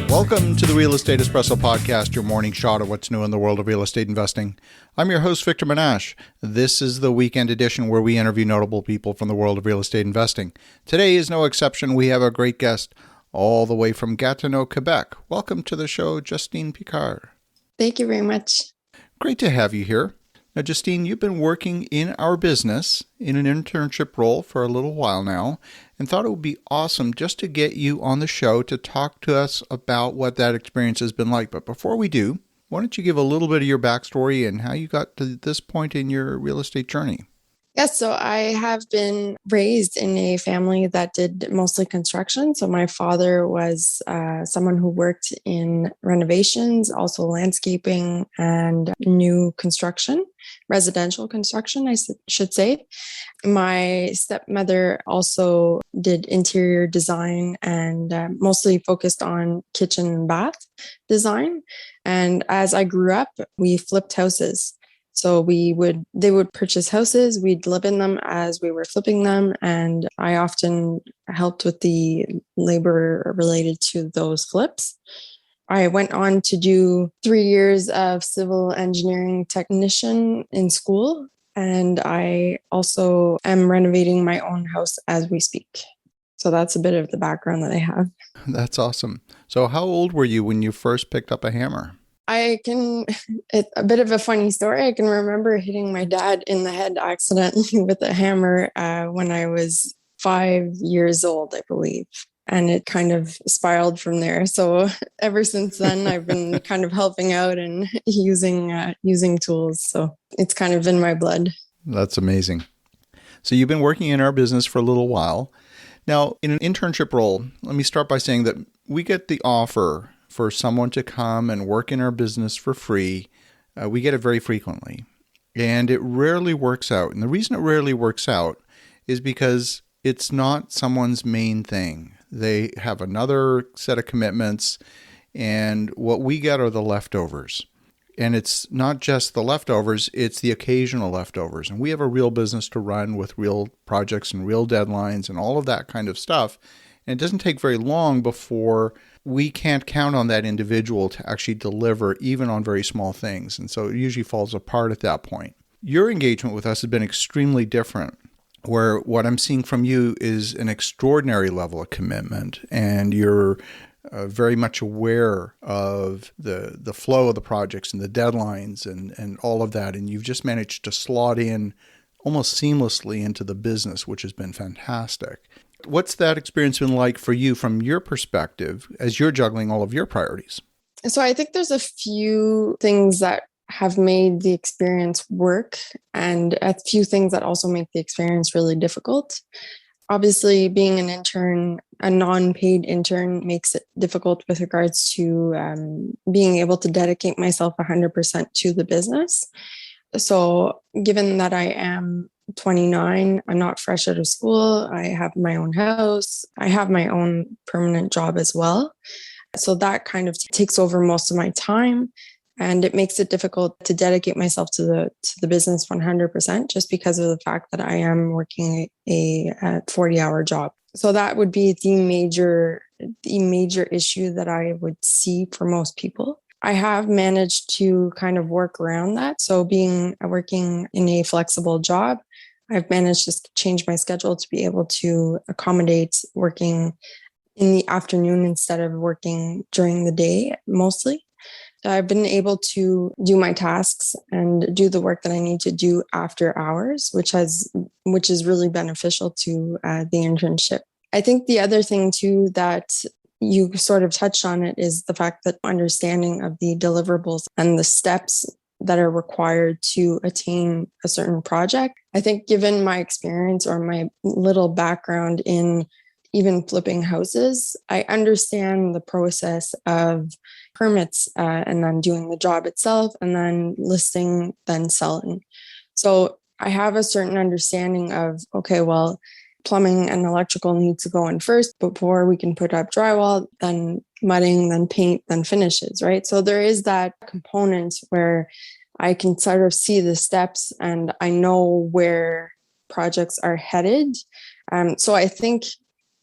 Welcome to the Real Estate Espresso Podcast, your morning shot of what's new in the world of real estate investing. I'm your host, Victor Menasce. This is the weekend edition where we interview notable people from the world of real estate investing. Today is no exception. We have a great guest all the way from Gatineau, Quebec. Welcome to the show, Justine Picard. Thank you very much. Great to have you here. Now, Justine, you've been working in our business in an internship role for a little while now, and thought it would be awesome just to get you on the show to talk to us about what that experience has been like. But before we do, why don't you give a little bit of your backstory and how you got to this point in your real estate journey? Yes, so I have been raised in a family that did mostly construction. So my father was someone who worked in renovations, also landscaping and new construction, residential construction, I should say. My stepmother also did interior design and mostly focused on kitchen and bath design. And as I grew up, we flipped houses. So they would purchase houses, we'd live in them as we were flipping them. And I often helped with the labor related to those flips. I went on to do 3 years of civil engineering technician in school. And I also am renovating my own house as we speak. So that's a bit of the background that I have. That's awesome. So how old were you when you first picked up a hammer? It's a bit of a funny story. I can remember hitting my dad in the head accidentally with a hammer when I was 5 years old, I believe. And it kind of spiraled from there. So ever since then, I've been kind of helping out and using tools. So it's kind of in my blood. That's amazing. So you've been working in our business for a little while. Now, in an internship role, let me start by saying that we get the offer for someone to come and work in our business for free. We get it very frequently, and it rarely works out. And the reason it rarely works out is because it's not someone's main thing. They have another set of commitments, and what we get are the leftovers. And it's not just the leftovers, it's the occasional leftovers. And we have a real business to run with real projects and real deadlines and all of that kind of stuff. And it doesn't take very long before we can't count on that individual to actually deliver even on very small things. And so it usually falls apart at that point. Your engagement with us has been extremely different, where what I'm seeing from you is an extraordinary level of commitment, and you're very much aware of the flow of the projects and the deadlines and all of that. And you've just managed to slot in almost seamlessly into the business, which has been fantastic. What's that experience been like for you from your perspective as you're juggling all of your priorities? So I think there's a few things that have made the experience work and a few things that also make the experience really difficult. Obviously, being an intern, a non-paid intern, makes it difficult with regards to being able to dedicate myself 100% to the business. So given that I am 29, I'm not fresh out of school, I have my own house, I have my own permanent job as well. So that kind of takes over most of my time, and it makes it difficult to dedicate myself to the business 100% just because of the fact that I am working a 40-hour job. So that would be the major issue that I would see for most people. I have managed to kind of work around that. So working in a flexible job, I've managed to change my schedule to be able to accommodate working in the afternoon instead of working during the day mostly. So I've been able to do my tasks and do the work that I need to do after hours, which is really beneficial to the internship. I think the other thing too that you sort of touched on it is the fact that understanding of the deliverables and the steps that are required to attain a certain project. I think given my experience or my little background in even flipping houses, I understand the process of permits and then doing the job itself and then listing, then selling. So I have a certain understanding of, okay, well, plumbing and electrical needs to go in first before we can put up drywall, then mudding, then paint, then finishes, right? So there is that component where I can sort of see the steps and I know where projects are headed. So I think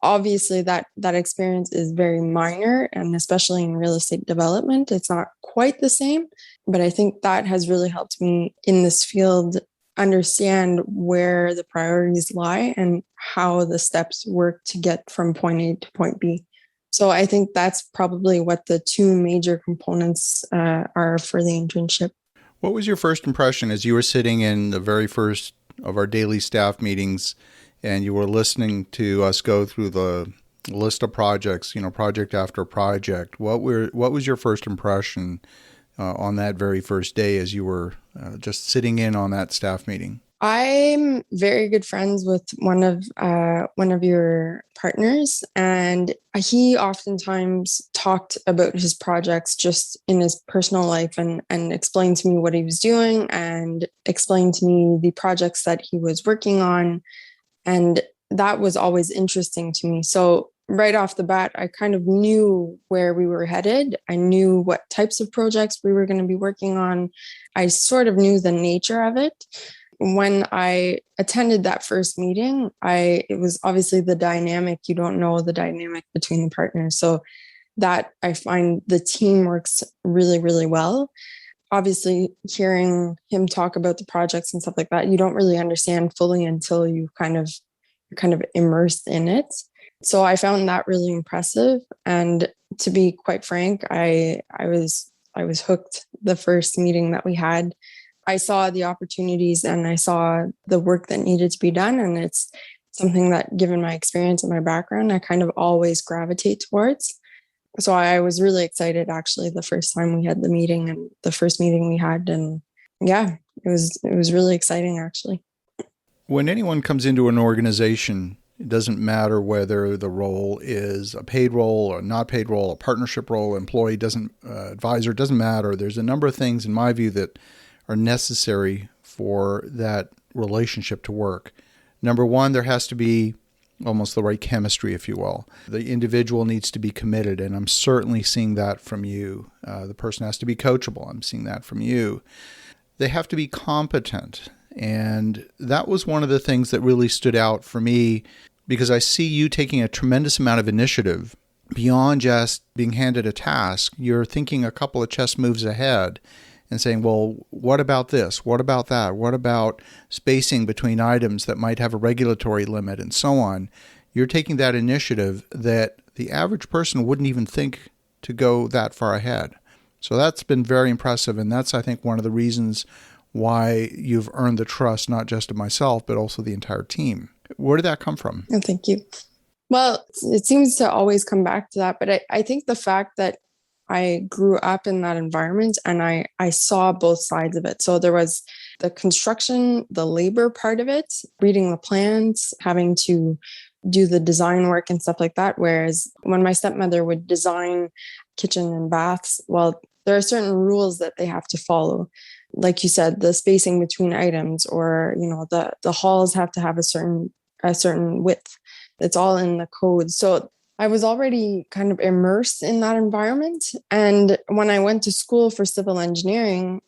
Obviously, that experience is very minor, and especially in real estate development, it's not quite the same. But I think that has really helped me in this field understand where the priorities lie and how the steps work to get from point A to point B. So I think that's probably what the two major components are for the internship. What was your first impression as you were sitting in the very first of our daily staff meetings and you were listening to us go through the list of projects, project after project? What was your first impression on that very first day as you were just sitting in on that staff meeting? I'm very good friends with one of your partners, and he oftentimes talked about his projects just in his personal life and explained to me what he was doing and explained to me the projects that he was working on. And that was always interesting to me. So right off the bat, I kind of knew where we were headed. I knew what types of projects we were going to be working on. I sort of knew the nature of it. When I attended that first meeting, it was obviously the dynamic. You don't know the dynamic between the partners. So that I find the team works really, really well. Obviously, hearing him talk about the projects and stuff like that, you don't really understand fully until you're kind of immersed in it. So I found that really impressive. And to be quite frank, I was hooked the first meeting that we had. I saw the opportunities and I saw the work that needed to be done. And it's something that, given my experience and my background, I kind of always gravitate towards. So I was really excited actually the first time we had the meeting and the first meeting we had. And yeah, it was really exciting actually. When anyone comes into an organization, it doesn't matter whether the role is a paid role or not paid role, a partnership role, employee advisor, doesn't matter. There's a number of things in my view that are necessary for that relationship to work. Number one, there has to be almost the right chemistry, if you will. The individual needs to be committed, and I'm certainly seeing that from you. The person has to be coachable. I'm seeing that from you. They have to be competent, and that was one of the things that really stood out for me because I see you taking a tremendous amount of initiative beyond just being handed a task. You're thinking a couple of chess moves ahead and saying, well, what about this? What about that? What about spacing between items that might have a regulatory limit and so on? You're taking that initiative that the average person wouldn't even think to go that far ahead. So that's been very impressive. And that's, I think, one of the reasons why you've earned the trust, not just of myself, but also the entire team. Where did that come from? Oh, thank you. Well, it seems to always come back to that. But I think the fact that I grew up in that environment and I saw both sides of it. So there was the construction, the labor part of it, reading the plans, having to do the design work and stuff like that. Whereas when my stepmother would design kitchen and baths, well, there are certain rules that they have to follow. Like you said, the spacing between items, or, the halls have to have a certain width. It's all in the code. So I was already kind of immersed in that environment. And when I went to school for civil engineering,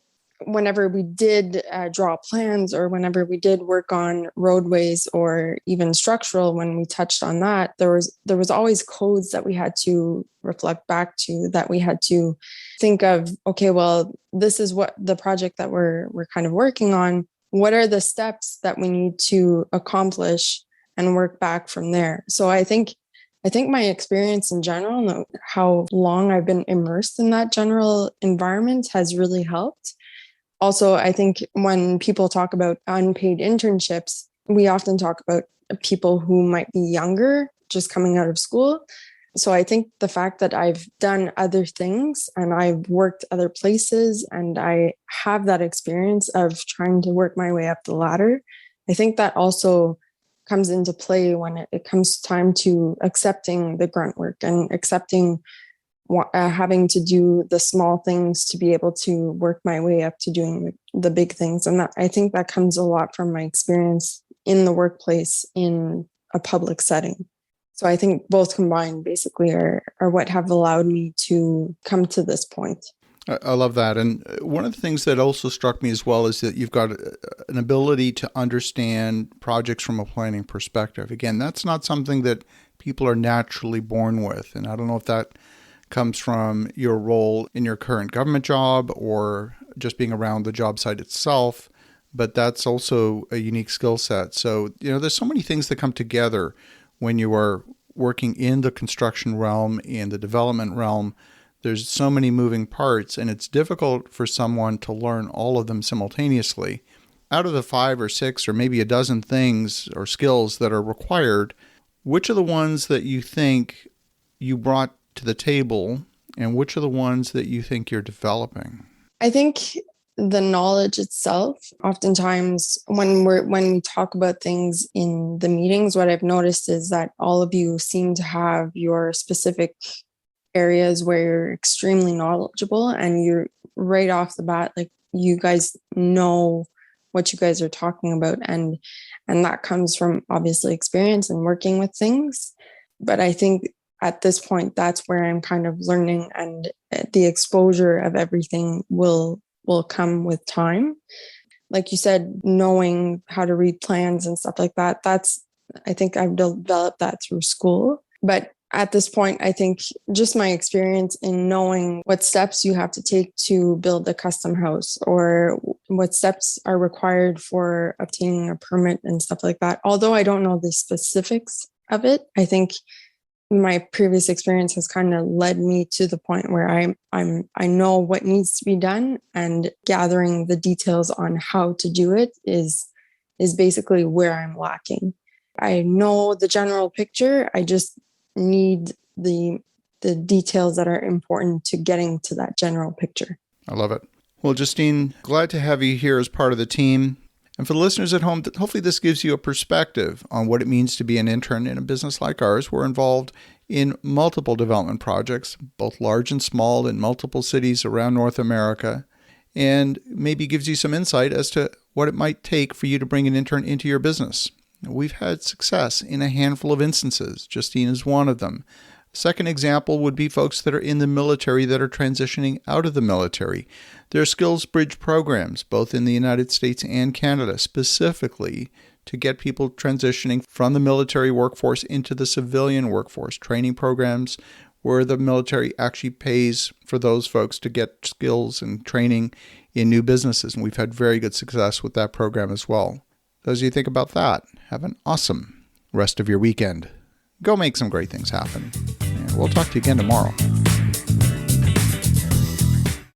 whenever we did draw plans or whenever we did work on roadways or even structural, when we touched on that, there was always codes that we had to reflect back to, that we had to think of, okay, well, this is what the project that we're kind of working on. What are the steps that we need to accomplish and work back from there? So I think my experience in general and how long I've been immersed in that general environment has really helped. Also, I think when people talk about unpaid internships, we often talk about people who might be younger, just coming out of school. So I think the fact that I've done other things and I've worked other places and I have that experience of trying to work my way up the ladder, I think that also comes into play when it comes time to accepting the grunt work and accepting having to do the small things to be able to work my way up to doing the big things. And I think that comes a lot from my experience in the workplace in a public setting. So I think both combined basically are what have allowed me to come to this point. I love that. And one of the things that also struck me as well is that you've got an ability to understand projects from a planning perspective. Again, that's not something that people are naturally born with. And I don't know if that comes from your role in your current government job or just being around the job site itself, but that's also a unique skill set. So, there's so many things that come together when you are working in the construction realm, in the development realm. There's so many moving parts, and it's difficult for someone to learn all of them simultaneously. Out of the 5 or 6 or maybe a dozen things or skills that are required, which are the ones that you think you brought to the table, and which are the ones that you think you're developing? I think the knowledge itself, oftentimes when we talk about things in the meetings, what I've noticed is that all of you seem to have your specific areas where you're extremely knowledgeable, and you're right off the bat, like, you guys know what you guys are talking about. And that comes from obviously experience and working with things. But I think at this point, that's where I'm kind of learning, and the exposure of everything will come with time. Like you said, knowing how to read plans and stuff like that, I think I've developed that through school. But at this point, I think just my experience in knowing what steps you have to take to build a custom house, or what steps are required for obtaining a permit and stuff like that. Although I don't know the specifics of it, I think my previous experience has kind of led me to the point where I know what needs to be done, and gathering the details on how to do it is basically where I'm lacking. I know the general picture. I just need the details that are important to getting to that general picture. I love it. Well, Justine, glad to have you here as part of the team. And for the listeners at home, hopefully this gives you a perspective on what it means to be an intern in a business like ours. We're involved in multiple development projects, both large and small, in multiple cities around North America, and maybe gives you some insight as to what it might take for you to bring an intern into your business. We've had success in a handful of instances. Justine is one of them. Second example would be folks that are in the military that are transitioning out of the military. There are skills bridge programs, both in the United States and Canada, specifically to get people transitioning from the military workforce into the civilian workforce. Training programs where the military actually pays for those folks to get skills and training in new businesses. And we've had very good success with that program as well. So as you think about that, have an awesome rest of your weekend. Go make some great things happen. And we'll talk to you again tomorrow.